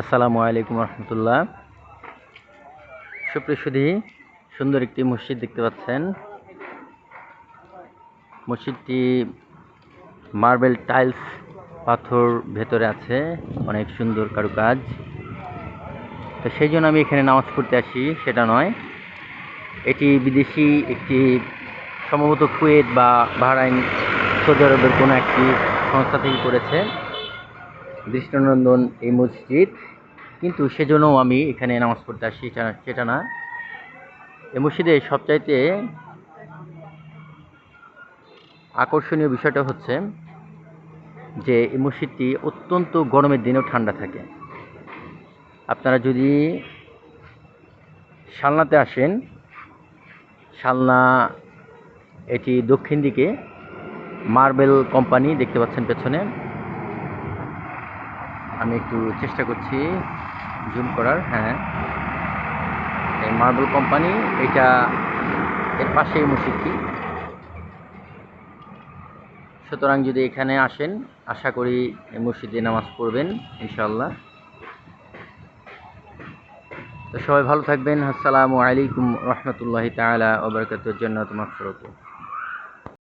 আসসালামু আলাইকুম রহমতুল্লাহ। সুপ্রিয় সুধী, সুন্দর একটি মসজিদ দেখতে পাচ্ছেন। মসজিদটি মার্বেল টাইলস পাথর ভেতরে আছে, অনেক সুন্দর কারুকাজ। তো সেই জন্য আমি এখানে নামাজ পড়তে আসি সেটা নয়, এটি বিদেশি একটি সম্ভবত কুয়েত বা বাহরাইন, সৌদি আরবের কোনো একটি সংস্থা থেকে করেছে দৃষ্টানন্দন এই মসজিদ, কিন্তু সেজন্য আমি এখানে নামাজ পড়তে আসি সেটা না। এই মসজিদে সবচাইতে আকর্ষণীয় বিষয়টা হচ্ছে যে এই মসজিদটি অত্যন্ত গরমের দিনেও ঠান্ডা থাকে। আপনারা যদি শালনাতে আসেন, শালনা এটি দক্ষিণ দিকে মার্বেল কোম্পানি দেখতে পাচ্ছেন পেছনে। আমি একটু চেষ্টা করছি জুম করার। হ্যাঁ, এই মার্বেল কোম্পানি, এটা এর পাশেই মসজিদটি। সুতরাং যদি এখানে আসেন, আশা করি এই মসজিদে নামাজ পড়বেন ইনশাআল্লাহ। তো সবাই ভালো থাকবেন। আসসালামু আলাইকুম রহমতুল্লাহি তাআলা ওয়া বারাকাতুহু। জান্নাতুল মাগফিরাতুহ।